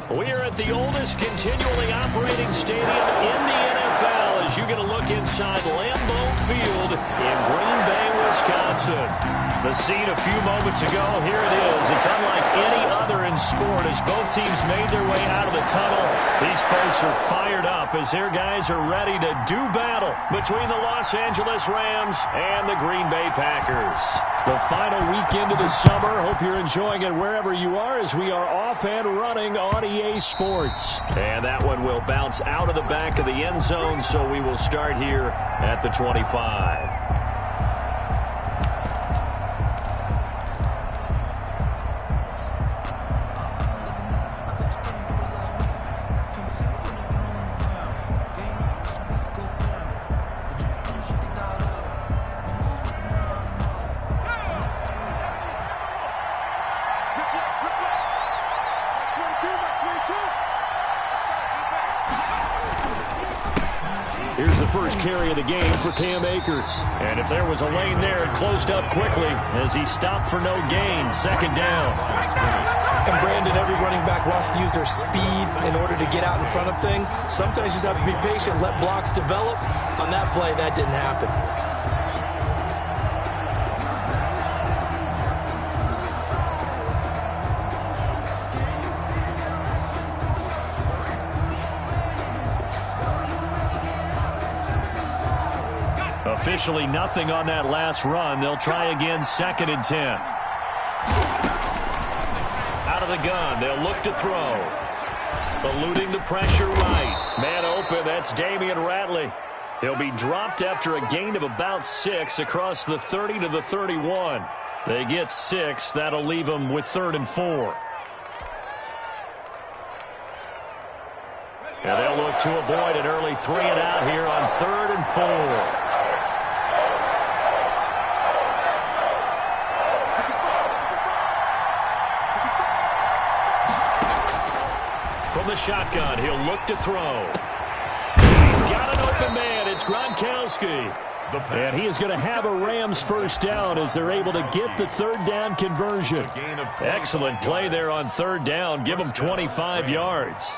We are at the oldest continually operating stadium in the NFL as you get a look inside Lambeau Field in Green Bay, Wisconsin. The scene a few moments ago, here it is. It's unlike any other in sport as both teams made their way out of the tunnel. These folks are fired up as their guys are ready to do battle between the Los Angeles Rams and the Green Bay Packers. The final weekend of the summer. Hope you're enjoying it wherever you are as we are off and running on EA Sports. And that one will bounce out of the back of the end zone, so we will start here at the 25. Here's the first carry of the game for Cam Akers. And if there was a lane there, it closed up quickly as he stopped for no gain. Second down. And Brandon, every running back wants to use their speed in order to get out in front of things. Sometimes you just have to be patient, let blocks develop. On that play, that didn't happen. Officially nothing on that last run. They'll try again, 2nd and 10. Out of the gun, they'll look to throw. Eluding the pressure right. Man open, that's Damian Ratley. He'll be dropped after a gain of about 6 across the 30 to the 31. They get 6. That'll leave them with 3rd and 4. And they'll look to avoid an early 3 and out here on 3rd and 4. From the shotgun, he'll look to throw. He's got an open man. It's Gronkowski. And he is going to have a Rams first down as they're able to get the 3rd down conversion. Excellent play there on 3rd down. Give them 25 yards.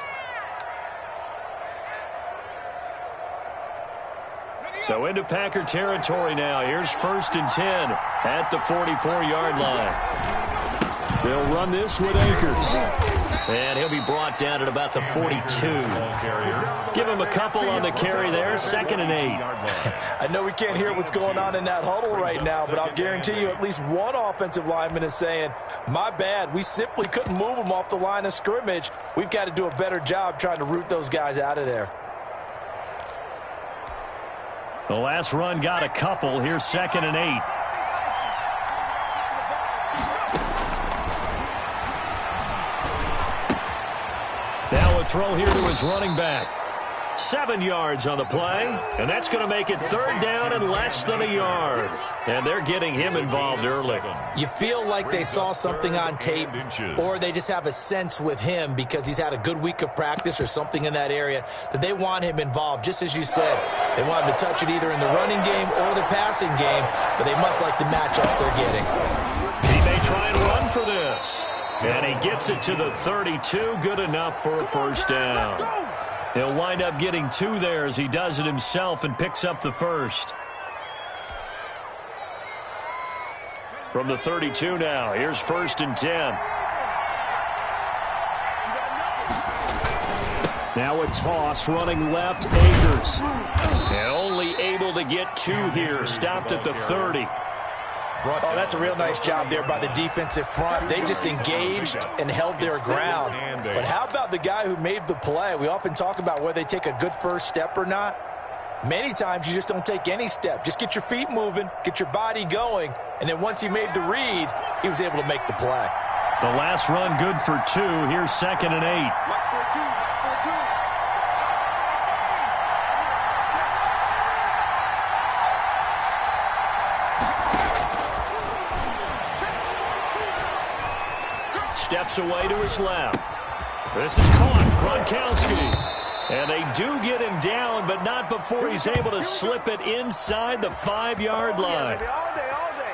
So into Packer territory now. Here's 1st and 10 at the 44-yard line. They'll run this with Akers. And he'll be brought down at about the 42. Give him a couple on the carry there. 2nd and 8. I know we can't hear what's going on in that huddle right now, but I'll guarantee you at least one offensive lineman is saying, my bad, we simply couldn't move them off the line of scrimmage. We've got to do a better job trying to root those guys out of there. The last run got a couple. Here's 2nd and 8. Now a throw here to his running back. 7 yards on the play, and that's going to make it 3rd down and less than a yard. And they're getting him involved early. You feel like they saw something on tape, or they just have a sense with him because he's had a good week of practice or something in that area that they want him involved. Just as you said, they want him to touch it either in the running game or the passing game, but they must like the matchups they're getting. He may try and run for this. And he gets it to the 32. Good enough for a first down. He'll wind up getting 2 there as he does it himself and picks up the first. From the 32 now, here's 1st and 10. Now a toss running left, Akers. And only able to get 2 here, stopped at the 30. Oh, that's a real nice job there by the defensive front. They just engaged and held their ground. But how about the guy who made the play? We often talk about whether they take a good first step or not. Many times you just don't take any step. Just get your feet moving, get your body going, and then once he made the read, he was able to make the play. The last run good for 2. Here's 2nd and 8. Steps away to his left. This is caught. Gronkowski. And they do get him down, but not before he's able to slip it inside the 5-yard line.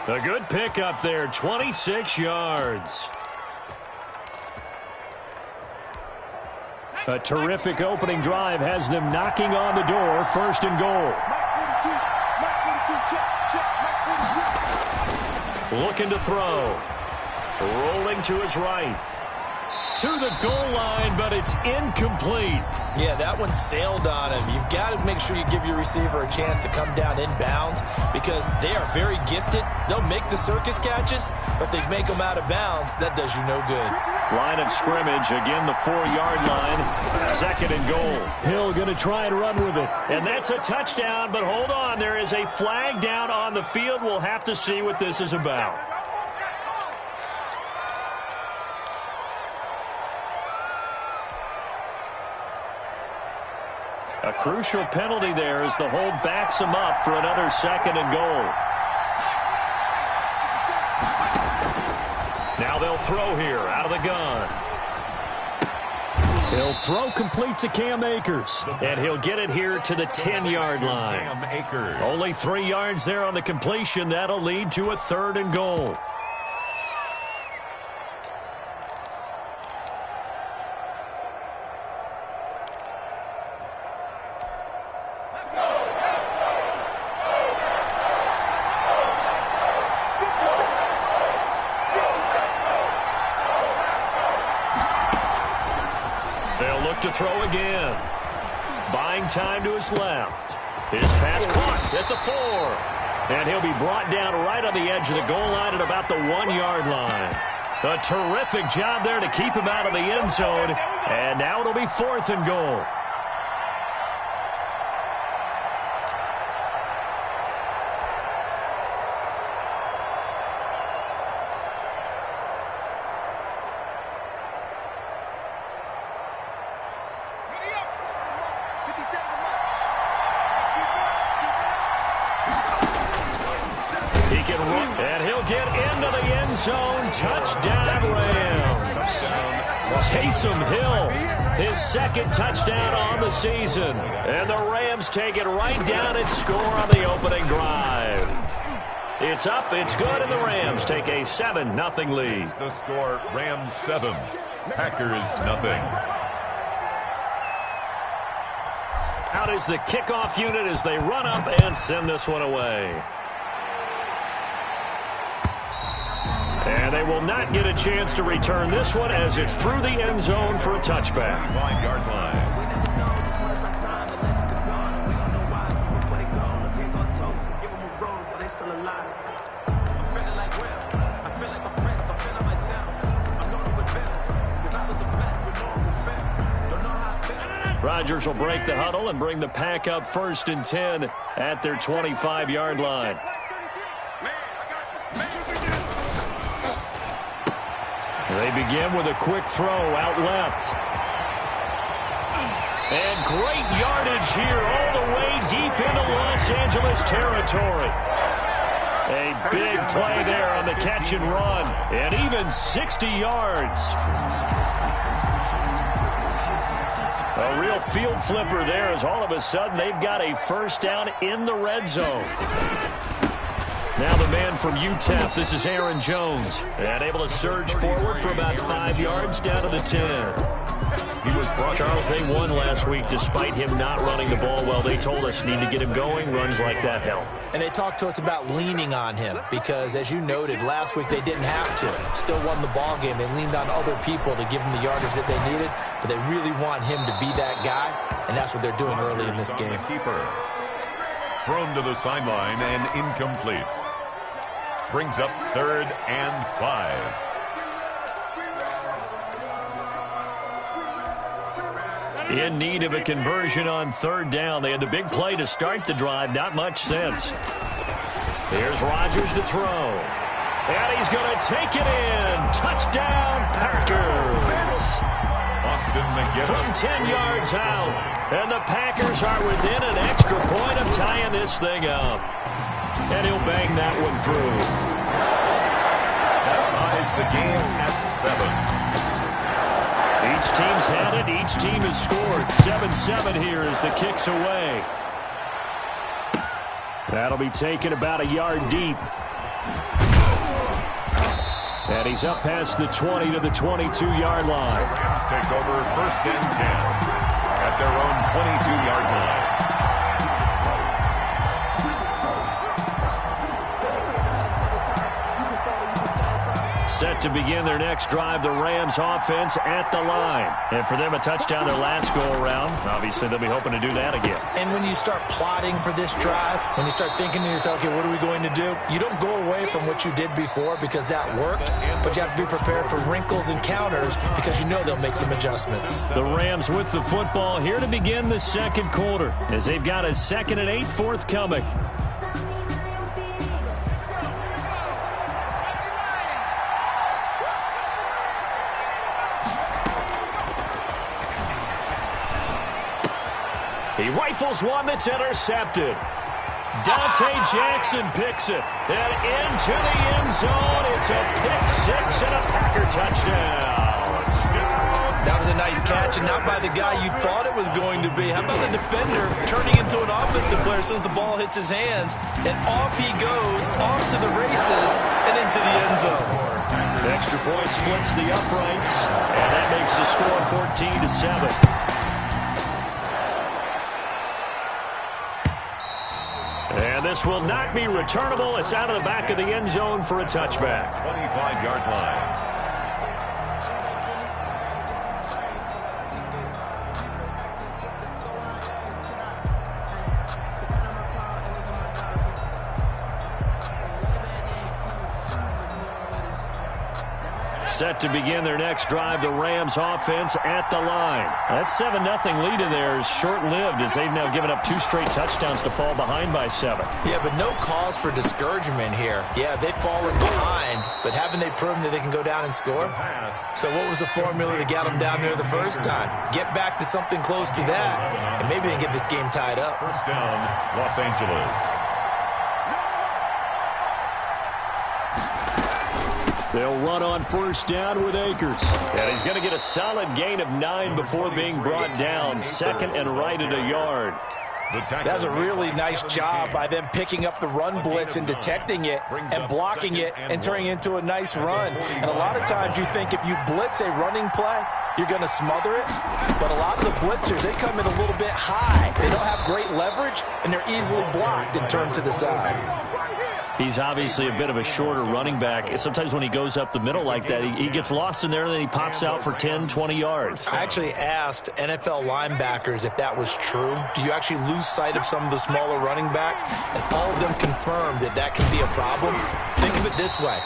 A good pickup there, 26 yards. A terrific opening drive has them knocking on the door, first and goal. Looking to throw. Rolling to his right. To the goal line, but it's incomplete. Yeah, that one sailed on him. You've got to make sure you give your receiver a chance to come down inbounds because they are very gifted. They'll make the circus catches, but they make them out of bounds. That does you no good. Line of scrimmage, again the 4-yard line. Second and goal. Hill going to try and run with it. And that's a touchdown, but hold on. There is a flag down on the field. We'll have to see what this is about. A crucial penalty there as the hold backs him up for another second and goal. Now they'll throw here out of the gun. He'll throw complete to Cam Akers. And he'll get it here to the 10-yard line. Only 3 yards there on the completion. That'll lead to a third and goal. To throw again. Buying time to his left. His pass caught at the 4. And he'll be brought down right on the edge of the goal line at about the 1-yard line. A terrific job there to keep him out of the end zone. And now it'll be fourth and goal. Touchdown, Rams. Taysom Hill, his second touchdown on the season. And the Rams take it right down and score on the opening drive. It's up, it's good, and the Rams take a 7-0 lead. The score, Rams 7, Packers 0. Out is the kickoff unit as they run up and send this one away. And they will not get a chance to return this one as it's through the end zone for a touchback. 5-yard line. Rodgers will break the huddle and bring the pack up first and 10 at their 25-yard line. They begin with a quick throw out left. And great yardage here all the way deep into Los Angeles territory. A big play there on the catch and run. And even 60 yards. A real field flipper there as all of a sudden they've got a first down in the red zone. Now the man from UTEP, this is Aaron Jones. And able to surge forward for about 5 yards down to the 10. Charles, they won last week despite him not running the ball well. They told us need to get him going. Runs like that help. And they talked to us about leaning on him because, as you noted, last week they didn't have to. Still won the ball game. They leaned on other people to give them the yardage that they needed. But they really want him to be that guy, and that's what they're doing early in this game. Thrown to the sideline and incomplete. Brings up 3rd and 5. In need of a conversion on 3rd down. They had the big play to start the drive. Not much sense. Here's Rodgers to throw. And he's going to take it in. Touchdown, Packers. From 10 yards out. And the Packers are within an extra point of tying this thing up. And he'll bang that one through. That ties the game at 7. Each team's had it. Each team has scored. 7-7 here as the kick's away. That'll be taken about a yard deep. And he's up past the 20 to the 22-yard line. The Rams take over 1st and 10 at their own 22-yard line. Set to begin their next drive, the Rams offense at the line. And for them, a touchdown their last go-around. Obviously, they'll be hoping to do that again. And when you start plotting for this drive, when you start thinking to yourself, okay, what are we going to do? You don't go away from what you did before because that worked, but you have to be prepared for wrinkles and counters because you know they'll make some adjustments. The Rams with the football here to begin the second quarter as they've got a 2nd and 8 forthcoming. He rifles one that's intercepted. Dante Jackson picks it. And into the end zone. It's a pick-6 and a Packer touchdown. That was a nice catch, and not by the guy you thought it was going to be. How about the defender turning into an offensive player as soon as the ball hits his hands, and off he goes, off to the races, and into the end zone. The extra point splits the uprights, and that makes the score 14-7. And this will not be returnable. It's out of the back of the end zone for a touchback. 25-yard line. Set to begin their next drive, the Rams offense at the line. That 7-0 lead of theirs short-lived as they've now given up 2 straight touchdowns to fall behind by 7. Yeah, but no cause for discouragement here. Yeah, they've fallen behind, but haven't they proven that they can go down and score? So what was the formula that got them down there the first time? Get back to something close to that, and maybe they can get this game tied up. 1st down, Los Angeles. They'll run on 1st down with Akers. And he's going to get a solid gain of 9 before being brought down. 2nd and right at a yard. That's a really nice job by them picking up the run blitz and detecting it and blocking it and turning it into a nice run. And a lot of times you think if you blitz a running play, you're going to smother it. But a lot of the blitzers, they come in a little bit high. They don't have great leverage, and they're easily blocked and turned to the side. He's obviously a bit of a shorter running back. Sometimes when he goes up the middle like that, he gets lost in there, and then he pops out for 10, 20 yards. I actually asked NFL linebackers if that was true. Do you actually lose sight of some of the smaller running backs? And all of them confirmed that that can be a problem. Think of it this way.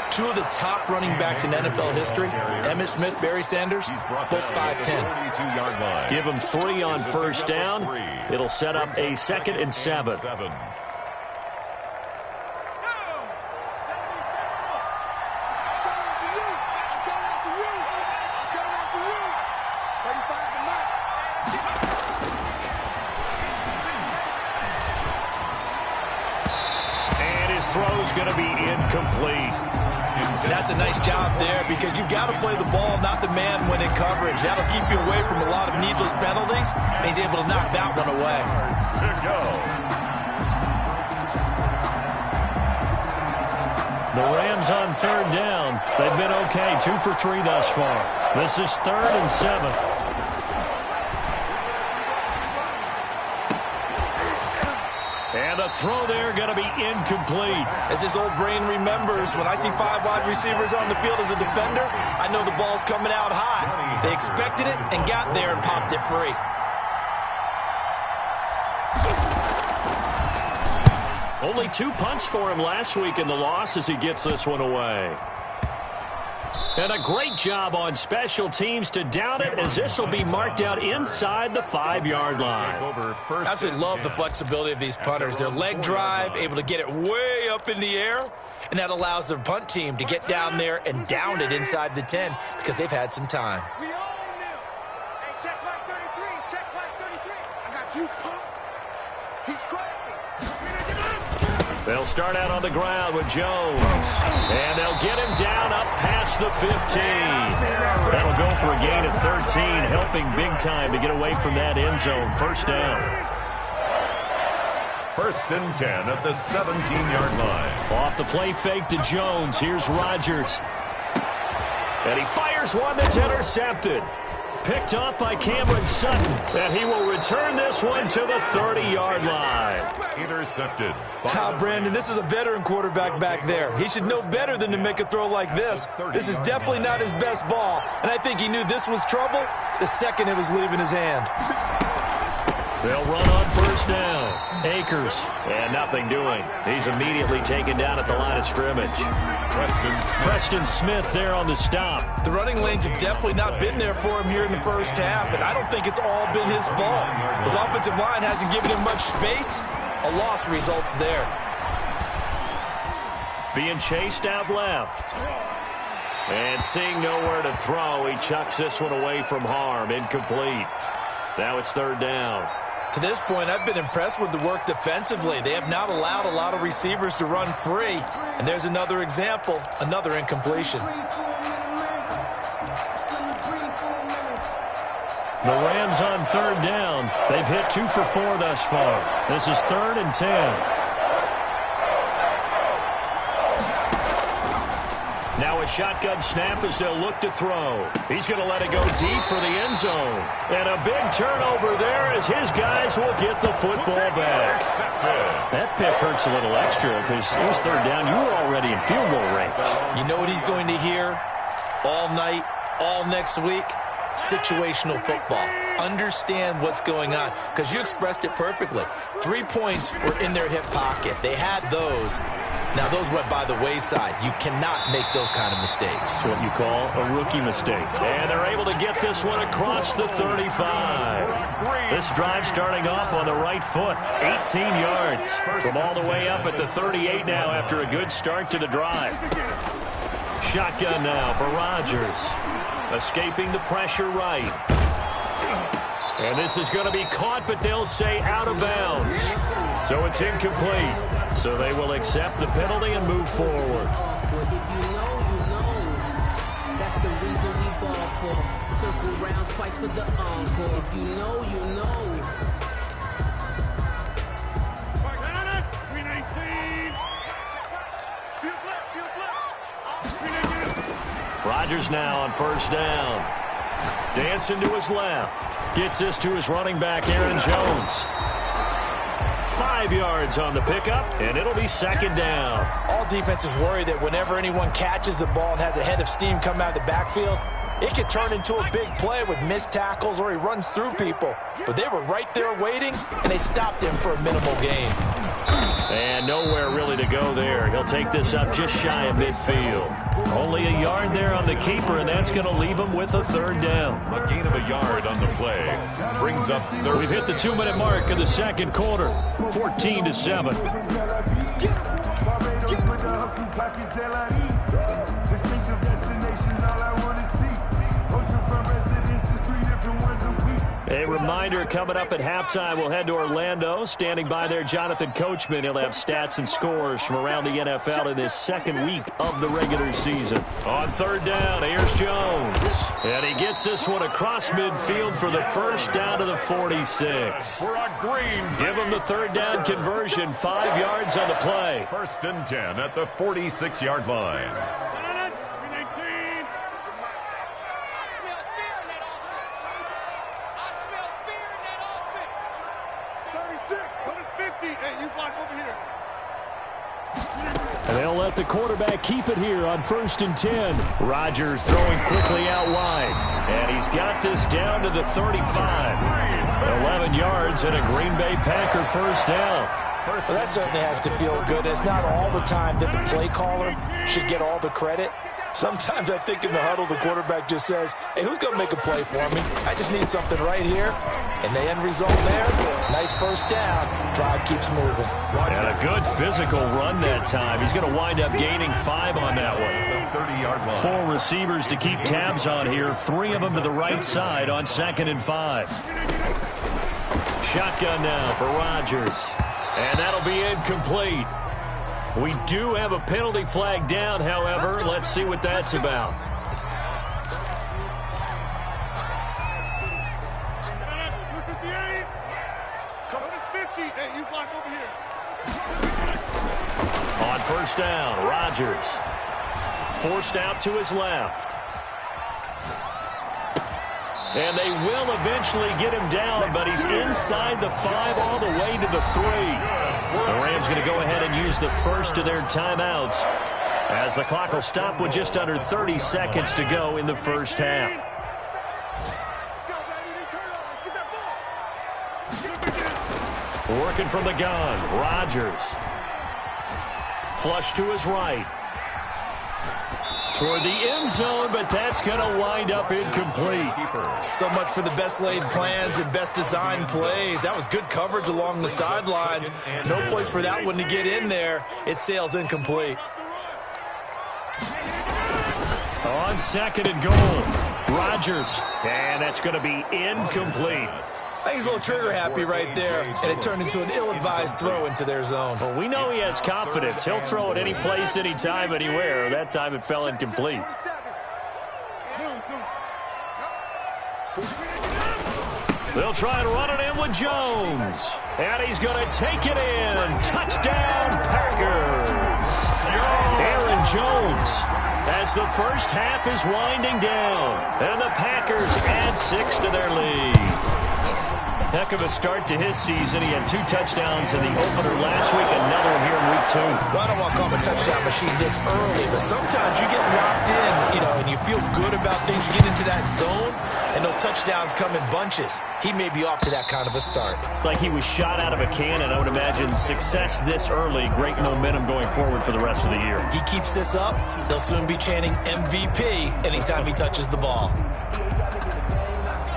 2 of the top running backs in NFL history, Emmitt Smith, Barry Sanders, both 5'10". Give him 3 on 1st down. It'll set up a 2nd and 7. Throw's going to be incomplete. That's a nice job there because you've got to play the ball, not the man when in coverage. That'll keep you away from a lot of needless penalties, and he's able to knock that one away. The Rams on 3rd down. They've been okay, 2 for 3 thus far. This is 3rd and 7. And the throw there going to be incomplete. As his old brain remembers, when I see 5 wide receivers on the field as a defender, I know the ball's coming out high. They expected it and got there and popped it free. Only 2 punts for him last week in the loss as he gets this one away. And a great job on special teams to down it as this will be marked out inside the 5-yard line. I absolutely love the flexibility of these punters. Their leg drive, able to get it way up in the air, and that allows their punt team to get down there and down it inside the 10 because they've had some time. We own them. Hey, check flag 33. Check flag 33. I got you, punk. He's crazy. They'll start out on the ground with Jones. And they'll get him down up past the 15. That'll go for a gain of 13, helping big time to get away from that end zone. 1st down. 1st and 10 at the 17-yard line. Off the play fake to Jones. Here's Rodgers. And he fires one that's intercepted. Picked off by Cameron Sutton. And he will return this one to the 30-yard line. Intercepted. Brandon, this is a veteran quarterback back there. He should know better than to make a throw like this. This is definitely not his best ball. And I think he knew this was trouble the second it was leaving his hand. They'll run on first down. Akers, and nothing doing. He's immediately taken down at the line of scrimmage. Preston Smith there on the stop. The running lanes have definitely not been there for him here in the first half, and I don't think it's all been his fault. His offensive line hasn't given him much space. A loss results there. Being chased out left. And seeing nowhere to throw, he chucks this one away from harm. Incomplete. Now it's third down. To this point, I've been impressed with the work defensively. They have not allowed a lot of receivers to run free. And there's another example, another incompletion. The Rams on third down. They've hit 2 for 4 thus far. This is 3rd and 10. Now a shotgun snap as they'll look to throw. He's going to let it go deep for the end zone. And a big turnover there as his guys will get the football back. That pick hurts a little extra because it was third down. You were already in field goal range. You know what he's going to hear all night, all next week? Situational football. Understand what's going on, because you expressed it perfectly. 3 points were in their hip pocket. They had those. Now, those went by the wayside. You cannot make those kind of mistakes. What you call a rookie mistake. And they're able to get this one across the 35. This drive starting off on the right foot. 18 yards from all the way up at the 38 now after a good start to the drive. Shotgun now for Rodgers. Escaping the pressure right. And this is going to be caught, but they'll say out of bounds. So it's incomplete. So they will accept the penalty and move forward. If you know, you know. That's the reason we ball for. Circle round twice for the encore. If you know, you know. 319. Field flip. Rodgers now on first down. Dancing to his left. Gets this to his running back, Aaron Jones. 5 yards on the pickup, and it'll be second down. All defenses worry that whenever anyone catches the ball and has a head of steam come out of the backfield, it could turn into a big play with missed tackles or he runs through people. But they were right there waiting, and they stopped him for a minimal gain. And nowhere really to go there. He'll take this up just shy of midfield. Only a yard there on the keeper, and that's going to leave him with a third down. A gain of a yard on the play brings up third. We've hit the 2-minute mark of the second quarter. 14-7. A reminder, coming up at halftime, we'll head to Orlando. Standing by there, Jonathan Coachman. He'll have stats and scores from around the NFL in this second week of the regular season. On third down, here's Jones. And he gets this one across midfield for the first down to the 46. For a green. Give him the third down conversion. 5 yards on the play. 1st and 10 at the 46-yard line. 50. Hey, you block over here. And they'll let the quarterback keep it here on 1st and 10. Rodgers throwing quickly out wide. And he's got this down to the 35. 11 yards and a Green Bay Packer first down. Well, that certainly has to feel good. It's not all the time that the play caller should get all the credit. Sometimes I think in the huddle, the quarterback just says, hey, who's going to make a play for me? I just need something right here. And the end result there, nice first down. Drive keeps moving. And a good physical run that time. He's going to wind up gaining 5 on that one. 30-yard line. 4 receivers to keep tabs on here. 3 of them to the right side on 2nd and 5. Shotgun now for Rodgers. And that'll be incomplete. We do have a penalty flag down, however. Let's see what that's about. On first down, Rodgers. Forced out to his left. And they will eventually get him down, but he's inside the 5 all the way to the 3. The Rams going to go ahead and use the first of their timeouts as the clock will stop with just under 30 seconds to go in the first half. Working from the gun, Rodgers. Flush to his right. Toward the end zone, but that's going to wind up incomplete. So much for the best laid plans and best designed plays. That was good coverage along the sidelines. No place for that one to get in there. It sails incomplete. On 2nd and goal, Rodgers. And that's going to be incomplete. I think he's a little trigger happy right there, and it turned into an ill-advised throw into their zone. Well, we know he has confidence. He'll throw it any place, anytime, anywhere. That time it fell incomplete. They'll try and run it in with Jones. And he's going to take it in. Touchdown, Packers. Aaron Jones, as the first half is winding down. And the Packers add 6 to their lead. Heck of a start to his season. He had 2 touchdowns in the opener last week, another one here in week 2. Well, I don't want to call him a touchdown machine this early, but sometimes you get locked in, and you feel good about things. You get into that zone, and those touchdowns come in bunches. He may be off to that kind of a start. It's like he was shot out of a cannon. I would imagine success this early, great momentum going forward for the rest of the year. He keeps this up, they'll soon be chanting MVP anytime he touches the ball.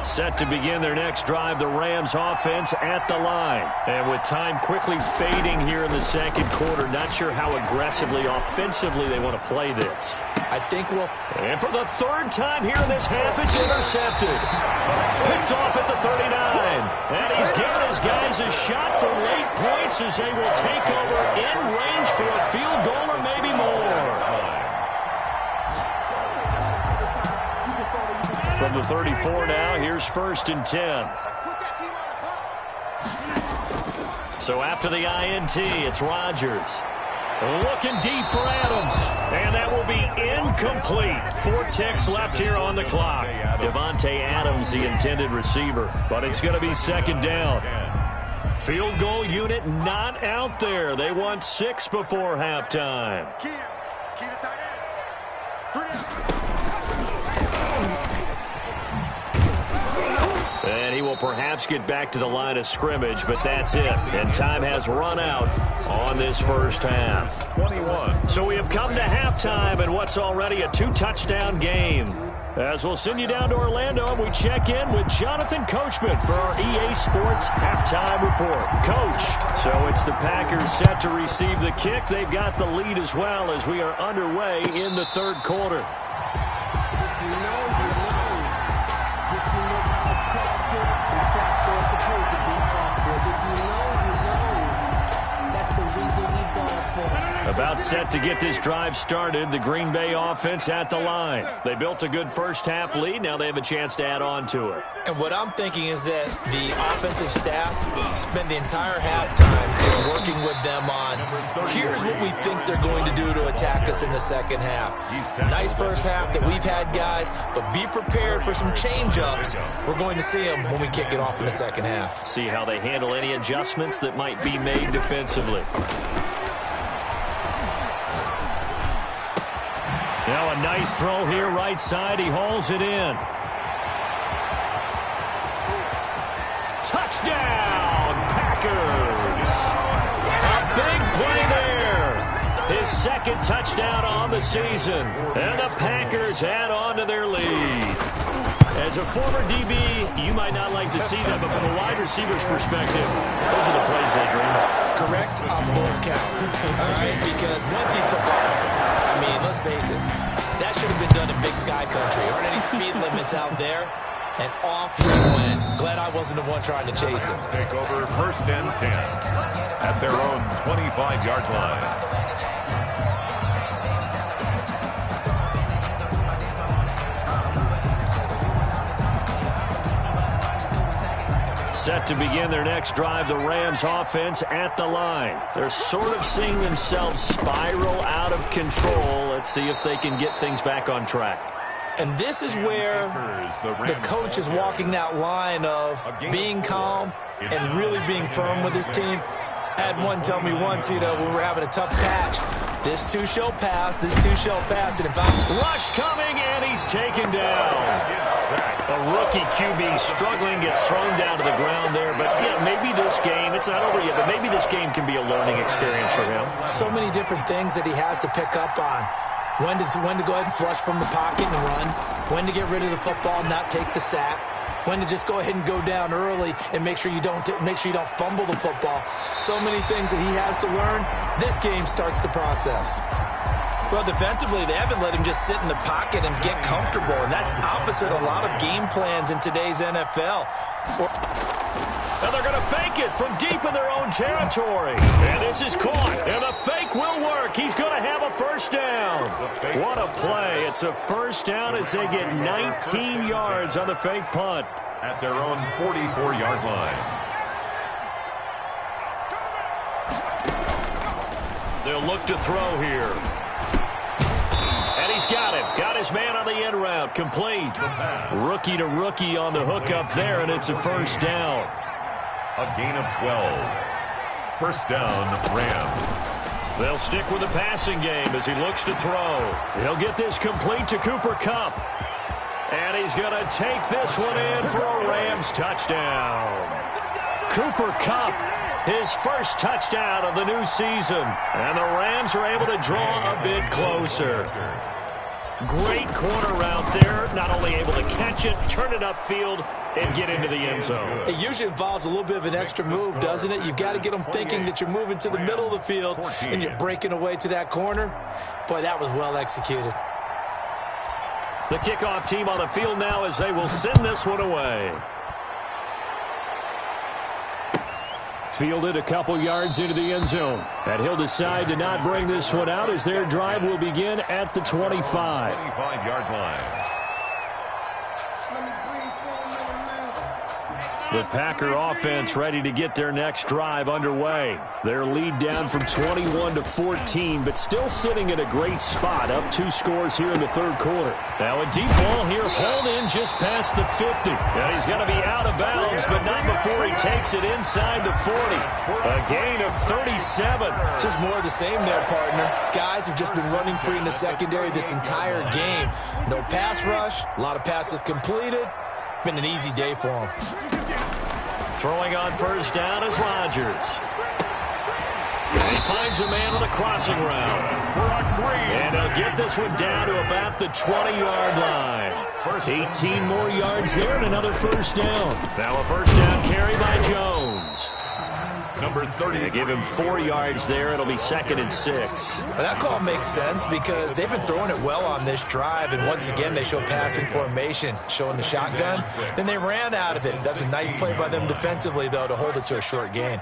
Set to begin their next drive, the Rams offense at the line. And with time quickly fading here in the second quarter, not sure how aggressively, offensively they want to play this. I think we'll... And for the 3rd time here in this half, it's intercepted. Picked off at the 39. And he's given his guys a shot for late points as they will take over in range for a field goal or maybe more. From the 34 now, here's 1st and 10. So after the INT, it's Rodgers. Looking deep for Adams. And that will be incomplete. 4 ticks left here on the clock. Devontae Adams, the intended receiver. But it's going to be 2nd down. Field goal unit not out there. They want 6 before halftime. And he will perhaps get back to the line of scrimmage, but that's it. And time has run out on this first half. 21. So we have come to halftime in what's already a 2-touchdown game. As we'll send you down to Orlando, and we check in with Jonathan Coachman for our EA Sports Halftime Report. Coach, so it's the Packers set to receive the kick. They've got the lead as well as we are underway in the 3rd quarter. About set to get this drive started, the Green Bay offense at the line. They built a good first-half lead. Now they have a chance to add on to it. And what I'm thinking is that the offensive staff spend the entire halftime just working with them on, here's what we think they're going to do to attack us in the second half. Nice first half that we've had, guys, but be prepared for some change-ups. We're going to see them when we kick it off in the second half. See how they handle any adjustments that might be made defensively. Now a nice throw here right side. He hauls it in. Touchdown, Packers. A big play there. His 2nd touchdown on the season. And the Packers add on to their lead. As a former DB, you might not like to see that, but from a wide receiver's perspective, those are the plays they dream of. Correct on both counts. All right, because once he took off, I mean, let's face it, that should have been done in Big Sky Country. Aren't any speed limits out there? And off he went. Glad I wasn't the one trying to chase him. Take over 1st and 10 at their own 25-yard line. Set to begin their next drive, the Rams offense at the line. They're sort of seeing themselves spiral out of control. Let's see if they can get things back on track. And this is where the coach is walking that line of being calm and really being firm with his team. I had one tell me once, when we were having a tough patch, this too shall pass, this too shall pass. And if rush coming, and he's taken down. A rookie QB struggling, gets thrown down to the ground there. But, maybe this game, it's not over yet, but maybe this game can be a learning experience for him. So many different things that he has to pick up on. When to go ahead and flush from the pocket and run. When to get rid of the football and not take the sack. When to just go ahead and go down early and make sure you don't fumble the football. So many things that he has to learn. This game starts the process. Well, defensively, they haven't let him just sit in the pocket and get comfortable, and that's opposite a lot of game plans in today's NFL. And they're going to fake it from deep in their own territory. And this is caught, and the fake will work. He's going to have a first down. What a play. It's a first down as they get 19 yards on the fake punt. At their own 44-yard line. They'll look to throw here. And he's got him. Got his man on the end route. Complete. Rookie to rookie on the hookup there, and it's a first down. A gain of 12. First down, Rams. They'll stick with the passing game as he looks to throw. He'll get this complete to Cooper Kupp. And he's going to take this one in for a Rams touchdown. Cooper Kupp, his first touchdown of the new season. And the Rams are able to draw a bit closer. Great corner route there. Not only able to catch it, turn it upfield, and get into the end zone. It usually involves a little bit of an extra move, doesn't it? You've got to get them thinking that you're moving to the middle of the field and you're breaking away to that corner. Boy, that was well executed. The kickoff team on the field now as they will send this one away. Fielded a couple yards into the end zone. And he'll decide to not bring this one out as their drive will begin at the 25. 25-yard line. The Packer offense ready to get their next drive underway. Their lead down from 21 to 14, but still sitting at a great spot, up 2 scores here in the third quarter. Now a deep ball here, hauled in just past the 50. And he's going to be out of bounds, but not before he takes it inside the 40. A gain of 37. Just more of the same there, partner. Guys have just been running free in the secondary this entire game. No pass rush, a lot of passes completed. Been an easy day for him. Throwing on first down is Rodgers. And he finds a man on a crossing route. And he'll get this one down to about the 20-yard line. 18 more yards there and another first down. Now a first down carry by Jones. Number 30. They give him 4 yards there. It'll be 2nd and 6. Well, that call makes sense because they've been throwing it well on this drive, and once again they show passing formation, showing the shotgun. Then they ran out of it. That's a nice play by them defensively, though, to hold it to a short gain.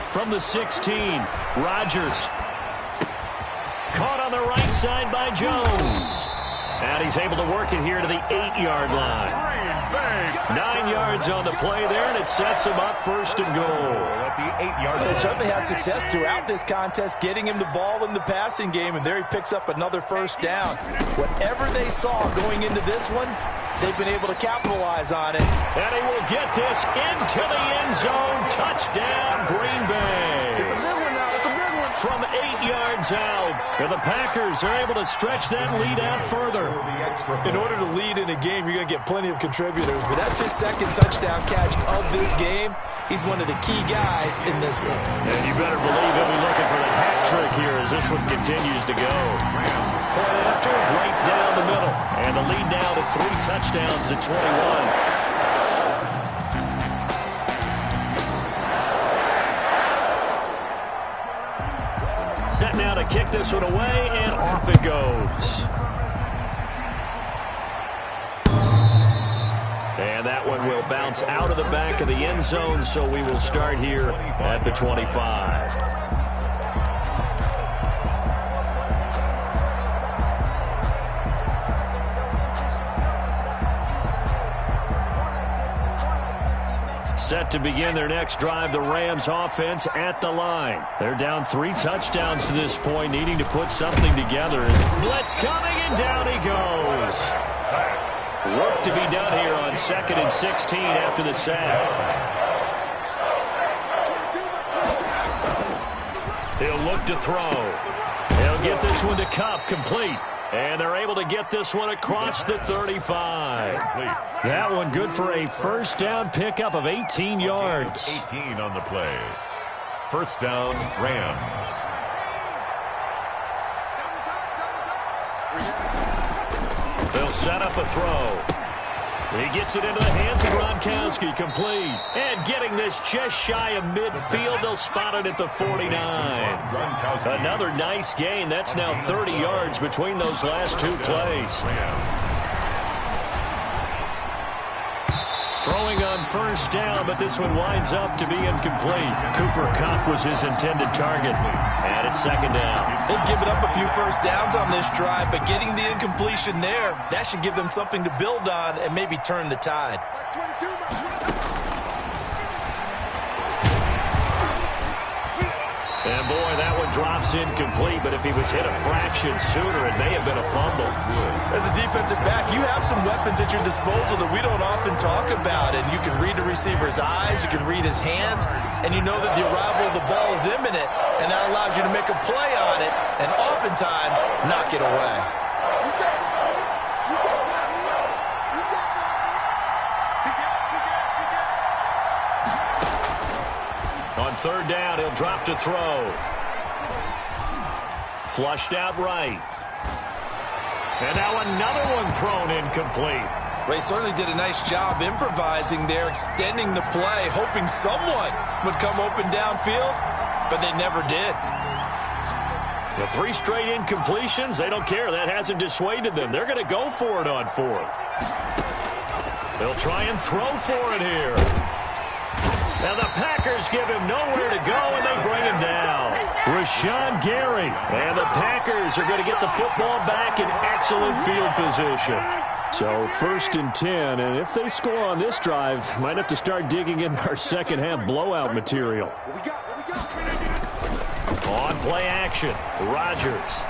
From the 16, Rodgers. Caught on the right side by Jones. And he's able to work it here to the 8-yard line. 9 yards on the play there, and it sets him up first and goal. At the 8-yard line. They certainly had success throughout this contest, getting him the ball in the passing game, and there he picks up another first down. Whatever they saw going into this one, they've been able to capitalize on it. And he will get this into the end zone. Touchdown, Green Bay. From 8 yards out, and the Packers are able to stretch that lead out further. In order to lead in a game, you're going to get plenty of contributors, but that's his second touchdown catch of this game. He's one of the key guys in this one. And you better believe he'll be looking for the hat trick here as this one continues to go. Point after, right down the middle. And the lead now to 3 touchdowns at 21. Set now to kick this one away, and off it goes. And that one will bounce out of the back of the end zone, so we will start here at the 25. set to begin their next drive. The Rams offense at the line. They're down 3 touchdowns to this point, needing to put something together. Blitz coming, and down he goes. Work to be done here on 2nd and 16 after the sack. He'll look to throw. He'll get this one to Kupp, complete. And they're able to get this one across the 35. That one good for a first down pickup of 18 yards. 18 on the play. First down, Rams. They'll set up a throw. He gets it into the hands of Gronkowski, complete. And getting this just shy of midfield, they'll spot it at the 49. Another nice gain. That's now 30 yards between those last 2 plays. Throwing on first down, but this one winds up to be incomplete. Cooper Kupp was his intended target. And it's 2nd down. They've given up a few first downs on this drive, but getting the incompletion there, that should give them something to build on and maybe turn the tide. And boy, that one drops incomplete, but if he was hit a fraction sooner, it may have been a fumble. As a defensive back, you have some weapons at your disposal that we don't often talk about, and you can read the receiver's eyes, you can read his hands, and you know that the arrival of the ball is imminent, and that allows you to make a play on it, and oftentimes knock it away. On 3rd down, he'll drop to throw. Flushed out right. And now another one thrown incomplete. They certainly did a nice job improvising there, extending the play, hoping someone would come open downfield, but they never did. The 3 straight incompletions, they don't care. That hasn't dissuaded them. They're going to go for it on 4th. They'll try and throw for it here. Now the Packers give him nowhere to go, and they bring him down. Rashawn Gary. And the Packers are going to get the football back in excellent field position. So 1st and 10, and if they score on this drive, might have to start digging in our second half blowout material. On play action, Rodgers.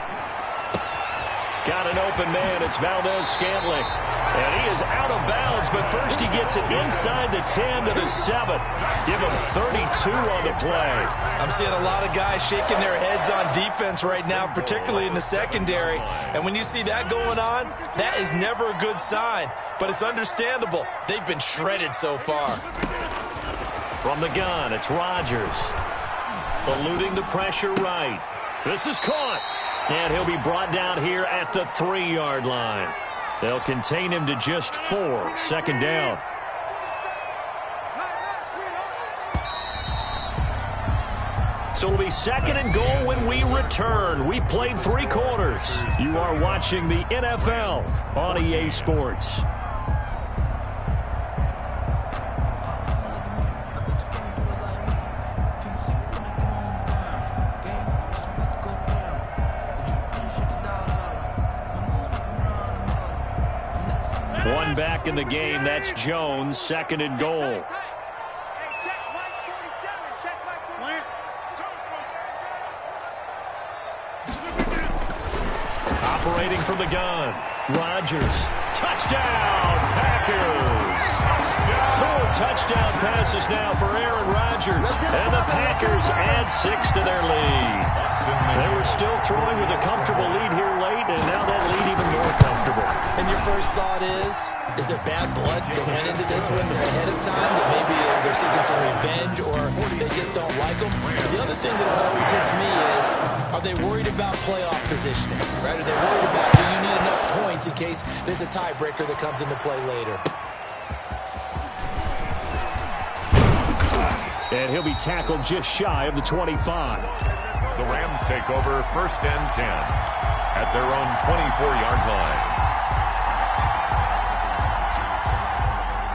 Got an open man, it's Valdez-Scantling. And he is out of bounds, but first he gets it inside the 10 to the 7. Give him 32 on the play. I'm seeing a lot of guys shaking their heads on defense right now, particularly in the secondary. And when you see that going on, that is never a good sign. But it's understandable. They've been shredded so far. From the gun, it's Rodgers. Eluding the pressure right. This is caught. And he'll be brought down here at the 3-yard line. They'll contain him to just 4. 2nd down. So it'll be 2nd and goal when we return. We've played 3 quarters. You are watching the NFL on EA Sports. One back in the game. That's Jones. 2nd and goal. Operating from the gun. Rodgers. Touchdown, Packers. 4 touchdown passes now for Aaron Rodgers. And the Packers add 6 to their lead. They were still throwing with a comfortable lead here late, and now that lead even more comfortable. And your first thought is there bad blood that went into this one ahead of time, that maybe they're seeking some revenge or they just don't like them? But the other thing that always hits me is, are they worried about playoff positioning? Right? Are they worried about, do you need enough points in case there's a tiebreaker that comes into play later? And he'll be tackled just shy of the 25. The Rams take over 1st and 10 at their own 24-yard line.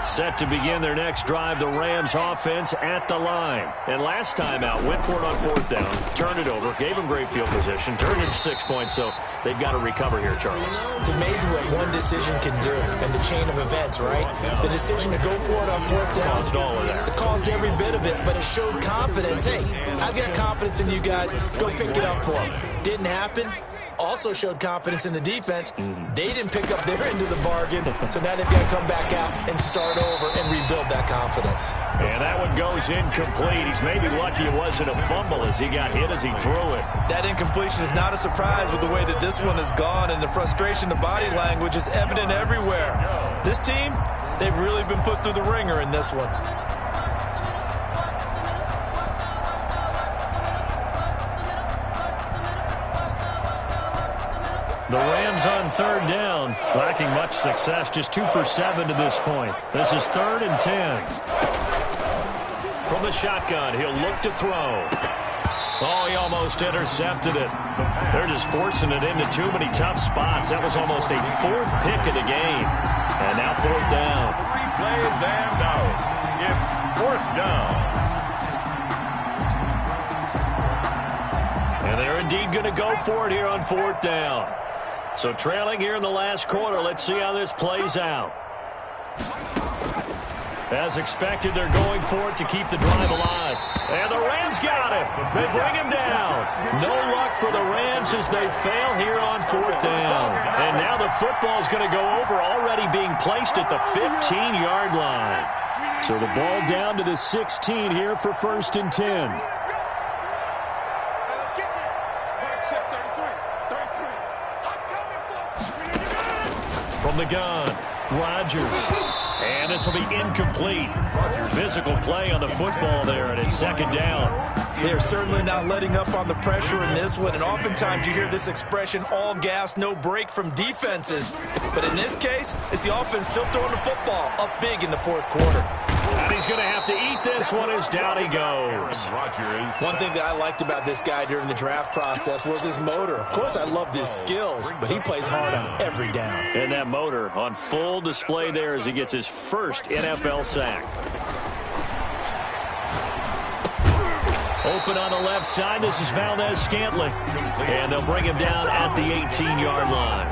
Set to begin their next drive, the Rams offense at the line. And last time out, went for it on 4th down, turned it over, gave them great field position, turned it to 6 points, so they've got to recover here, Charles. It's amazing what one decision can do and the chain of events, right? The decision to go for it on 4th down. Caused all of that. It caused every bit of it, but it showed confidence. Hey, I've got confidence in you guys. Go pick it up for them. Didn't happen. Also showed confidence in the defense. They didn't pick up their end of the bargain, so now they've got to come back out and start over and rebuild that confidence. And that one goes incomplete. He's maybe lucky it wasn't a fumble as he got hit as he threw it. That incompletion is not a surprise with the way that this one has gone, and the frustration, the body language is evident everywhere. This team, they've really been put through the ringer in this one. The Rams on 3rd down, lacking much success, just 2 for 7 to this point. This is 3rd and 10. From the shotgun, he'll look to throw. Oh, he almost intercepted it. They're just forcing it into too many tough spots. That was almost a 4th pick of the game. And now 4th down. 3 plays and out. It's 4th down. And they're indeed going to go for it here on 4th down. So trailing here in the last quarter. Let's see how this plays out. As expected, they're going for it to keep the drive alive. And the Rams got him. They bring him down. No luck for the Rams as they fail here on 4th down. And now the football is going to go over, already being placed at the 15-yard line. So the ball down to the 16 here for 1st and 10. From the gun, Rodgers. And this will be incomplete. Physical play on the football there, and it's 2nd down. They're certainly not letting up on the pressure in this one, and oftentimes you hear this expression, all gas, no break from defenses. But in this case, it's the offense still throwing the football up big in the 4th quarter. And he's going to have to eat this one as down he goes. One thing that I liked about this guy during the draft process was his motor. Of course, I loved his skills, but he plays hard on every down. And that motor on full display there as he gets his first NFL sack. Open on the left side. This is Valdez-Scantling. And they'll bring him down at the 18-yard line.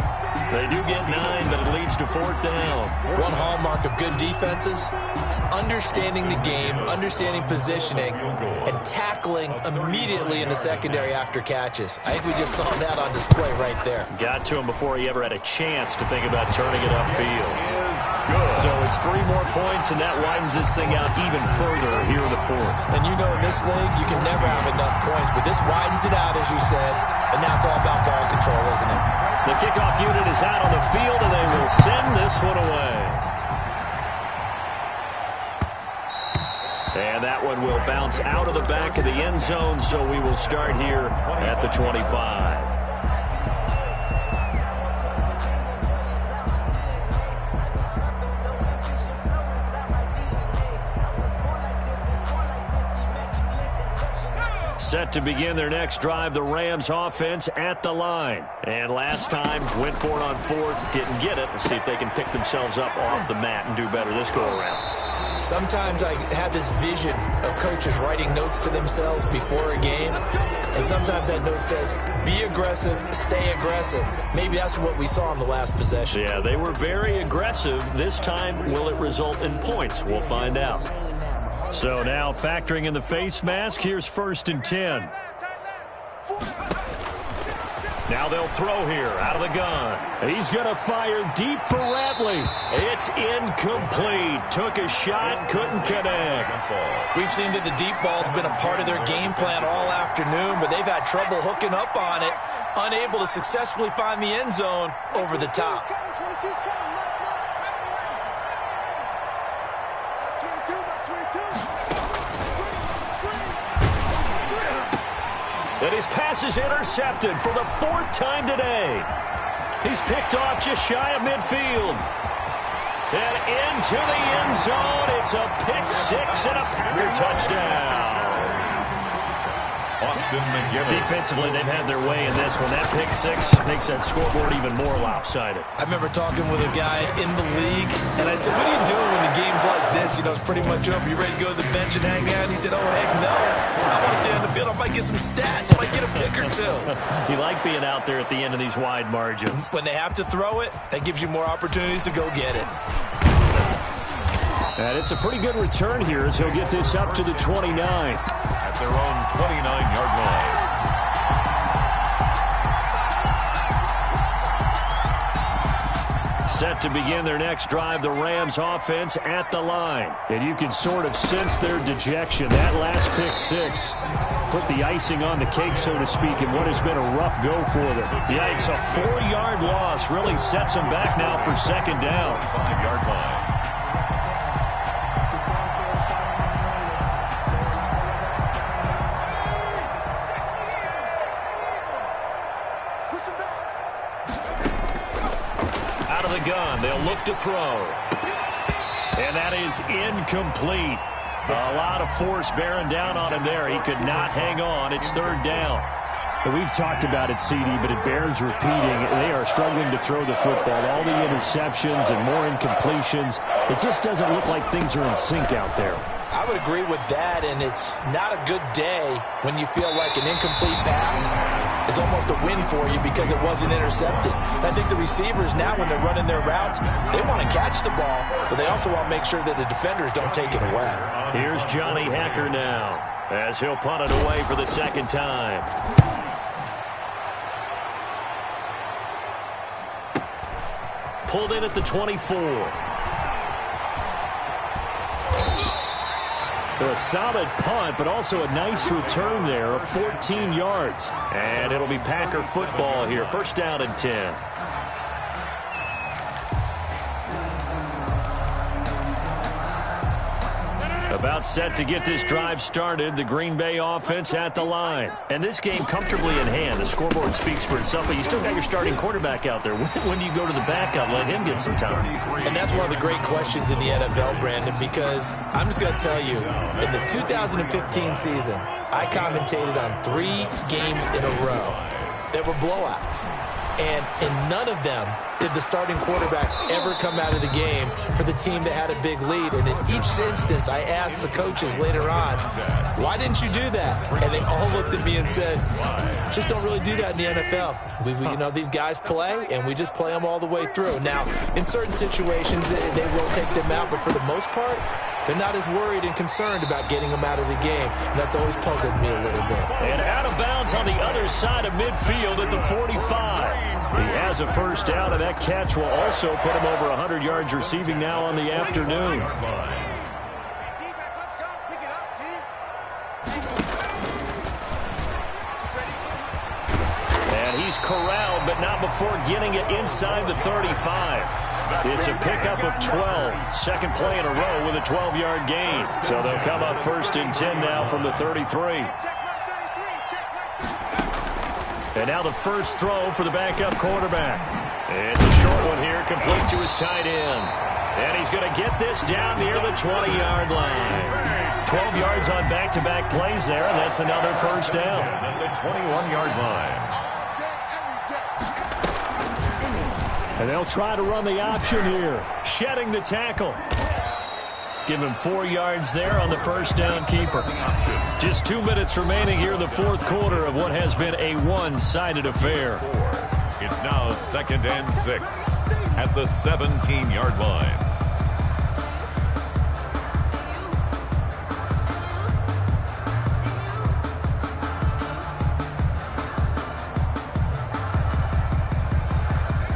They do get 9, but it leads to 4th down. One hallmark of good defenses is understanding the game, understanding positioning, and tackling immediately in the secondary after catches. I think we just saw that on display right there. Got to him before he ever had a chance to think about turning it upfield. So it's 3 more points, and that widens this thing out even further here in the 4th. And you know in this league, you can never have enough points, but this widens it out, as you said, and now it's all about ball control, isn't it? The kickoff unit is out on the field, and they will send this one away. And that one will bounce out of the back of the end zone, so we will start here at the 25. Set to begin their next drive, the Rams offense at the line. And last time, went for it on 4th, didn't get it. We'll see if they can pick themselves up off the mat and do better this go-around. Sometimes I have this vision of coaches writing notes to themselves before a game, and sometimes that note says, be aggressive, stay aggressive. Maybe that's what we saw in the last possession. Yeah, they were very aggressive. This time, will it result in points? We'll find out. So now factoring in the face mask, here's 1st and 10. Now they'll throw here out of the gun. He's going to fire deep for Ratley. It's incomplete. Took a shot, couldn't connect. We've seen that the deep ball's been a part of their game plan all afternoon, but they've had trouble hooking up on it, unable to successfully find the end zone over the top. And his pass is intercepted for the 4th time today. He's picked off just shy of midfield. And into the end zone. It's a pick 6 and a Packer touchdown. Austin McGinnis. Defensively, they've had their way in this one. That pick six makes that scoreboard even more lopsided. I remember talking with a guy in the league, and I said, what are you doing when the game's like this? You know, it's pretty much over. You ready to go to the bench and hang out? And he said, oh, heck no. I want to stay on the field. I might get some stats. I might get a pick or two. You like being out there at the end of these wide margins. When they have to throw it, that gives you more opportunities to go get it. And it's a pretty good return here as he'll get this up to the 29. At their own 29-yard line. Set to begin their next drive, the Rams offense at the line. And you can sort of sense their dejection. That last pick six put the icing on the cake, so to speak, in what has been a rough go for them. Yikes, a 4-yard loss really sets them back now for second down. 5-yard line. Out of the gun, they'll look to throw. And that is incomplete. A lot of force bearing down on him there. He could not hang on. It's third down. We've talked about it, CD, but it bears repeating. They are struggling to throw the football. All the interceptions and more incompletions. It just doesn't look like things are in sync out there. I would agree with that, and it's not a good day when you feel like an incomplete pass is almost a win for you because it wasn't intercepted. And I think the receivers now, when they're running their routes, they want to catch the ball, but they also want to make sure that the defenders don't take it away. Here's Johnny Hacker now as he'll punt it away for the second time. Pulled in at the 24. A solid punt, but also a nice return there of 14 yards. And it'll be Packer football here. First down and 10. About set to get this drive started. The Green Bay offense at the line. And this game comfortably in hand. The scoreboard speaks for itself, but you still got your starting quarterback out there. When do you go to the backup? Let him get some time. And that's one of the great questions in the NFL, Brandon, because I'm just going to tell you, in the 2015 season, I commentated on 3 games in a row that were blowouts. And in none of them did the starting quarterback ever come out of the game for the team that had a big lead. And in each instance, I asked the coaches later on, why didn't you do that? And they all looked at me and said, just don't really do that in the NFL. We you know, these guys play, and we just play them all the way through. Now, in certain situations, they will take them out, but for the most part, they're not as worried and concerned about getting them out of the game. And that's always puzzled me a little bit. And out of bounds on the other side of midfield at the 45. He has a first down, and that catch will also put him over 100 yards receiving now on the afternoon. And he's corralled, but not before getting it inside the 35. It's a pickup of 12. Second play in a row with a 12-yard gain. So they'll come up first and 10 now from the 33. And now the first throw for the backup quarterback. It's a short one here, complete to his tight end. And he's going to get this down near the 20-yard line. 12 yards on back-to-back plays there, and that's another first down. At the 21-yard line. And they'll try to run the option here. Shedding the tackle. Give him 4 yards there on the first down keeper. Just 2 minutes remaining here in the fourth quarter of what has been a one-sided affair. It's now 2nd and 6 at the 17-yard line.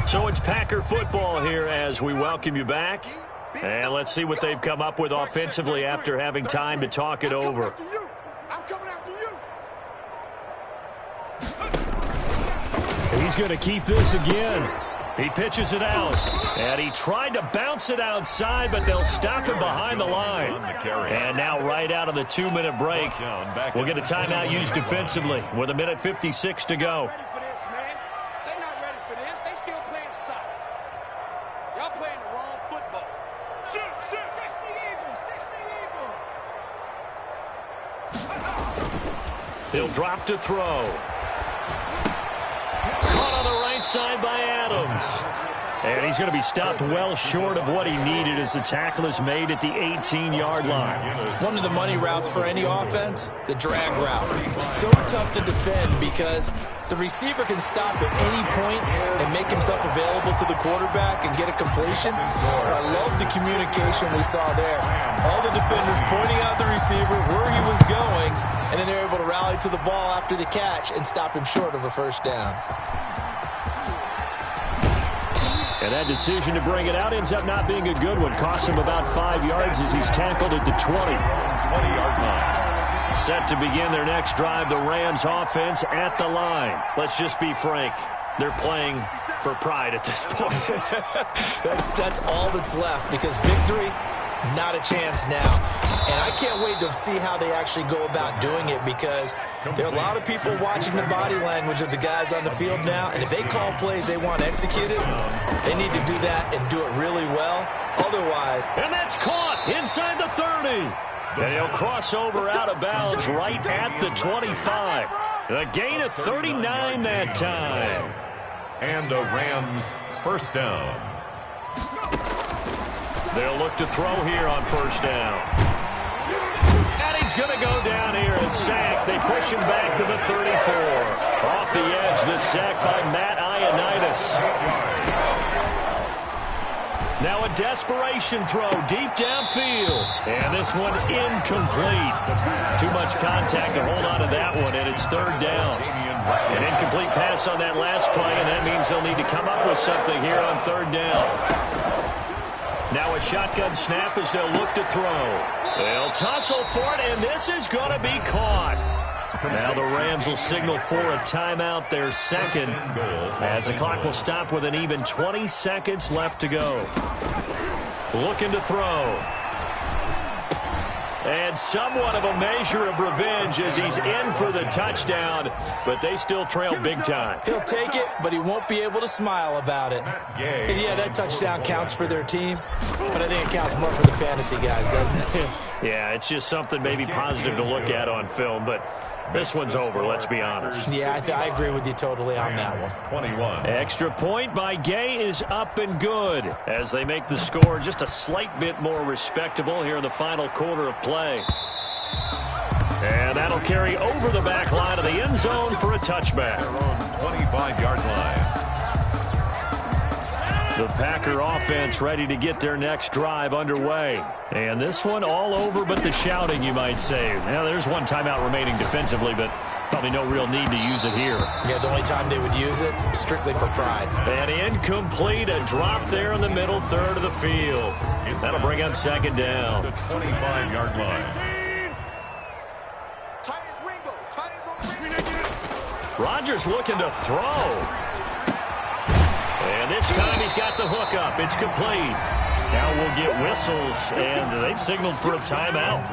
So it's Packer football here as we welcome you back. And let's see what they've come up with offensively after having time to talk it over. I'm coming after you. He's going to keep this again. He pitches it out. And he tried to bounce it outside, but they'll stop him behind the line. And now right out of the 2-minute break, we'll get a timeout used defensively with 1:56 to go. He'll drop to throw. Caught on the right side by Adams. And he's going to be stopped well short of what he needed as the tackle is made at the 18-yard line. One of the money routes for any offense, the drag route. So tough to defend because the receiver can stop at any point and make himself available to the quarterback and get a completion. I love the communication we saw there. All the defenders pointing out the receiver where he was going, and then they're able to rally to the ball after the catch and stop him short of a first down. And that decision to bring it out ends up not being a good one. Costs him about 5 yards as he's tackled at the 20-yard line. Set to begin their next drive, the Rams offense at the line. Let's just be frank. They're playing for pride at this point. That's all that's left because victory, not a chance now. And I can't wait to see how they actually go about doing it because there are a lot of people watching the body language of the guys on the field now. And if they call plays they want executed, they need to do that and do it really well. Otherwise. And that's caught inside the 30. And he'll cross over out of bounds right at the 25. A gain of 39 that time. And a Rams first down. They'll look to throw here on first down. And he's going to go down here, a sack. They push him back to the 34. Off the edge, the sack by Matt Ioannidis. Now a desperation throw deep downfield. And this one incomplete. Too much contact to hold on to that one, and it's third down. An incomplete pass on that last play, and that means they'll need to come up with something here on third down. Now a shotgun snap as they'll look to throw. They'll tussle for it, and this is going to be caught. Now the Rams will signal for a timeout, their second, as the clock will stop with an even 20 seconds left to go. Looking to throw. And somewhat of a measure of revenge as he's in for the touchdown, but they still trail big time. He'll take it, but he won't be able to smile about it. And yeah, that touchdown counts for their team, but I think it counts more for the fantasy guys, doesn't it? Yeah, it's just something maybe positive to look at on film, but this one's over, let's be honest. Yeah, I agree with you totally on that one. 21. Extra point by Gay is up and good as they make the score just a slight bit more respectable here in the final quarter of play. And that'll carry over the back line of the end zone for a touchback. 25-yard line. The Packer offense ready to get their next drive underway. And this one all over but the shouting, you might say. Now, there's one timeout remaining defensively, but probably no real need to use it here. Yeah, the only time they would use it, strictly for pride. And incomplete, a drop there in the middle third of the field. That'll bring up second down. The 25-yard line. Rodgers looking to throw. And this time he's got the hook up. It's complete. Now we'll get whistles, and they've signaled for a timeout.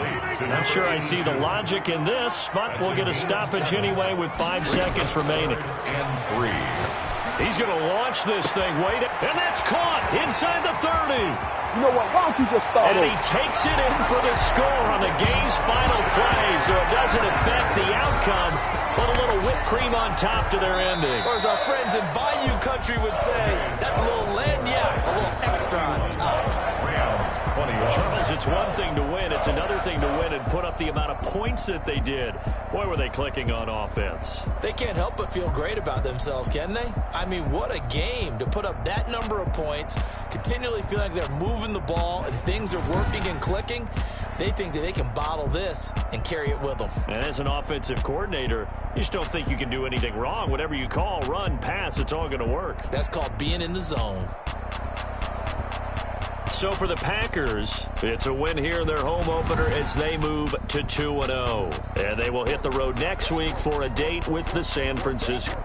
Not sure I see the logic in this, but we'll get a stoppage anyway with 5 seconds remaining. And 3. He's going to launch this thing. Wait, and that's caught inside the 30. You know what? Why don't you just start And he takes it in for the score on the game's final play, so it doesn't affect the outcome. Put a little whipped cream on top to their ending. Or as our friends in Bayou Country would say, that's a little lagniappe, a little extra on top. Charles, it's one thing to win. It's another thing to win and put up the amount of points that they did. Boy, were they clicking on offense. They can't help but feel great about themselves, can they? I mean, what a game to put up that number of points, continually feel like they're moving the ball and things are working and clicking. They think that they can bottle this and carry it with them. And as an offensive coordinator, you just don't think you can do anything wrong. Whatever you call, run, pass, it's all going to work. That's called being in the zone. So for the Packers, it's a win here in their home opener as they move to 2-0. And they will hit the road next week for a date with the San Francisco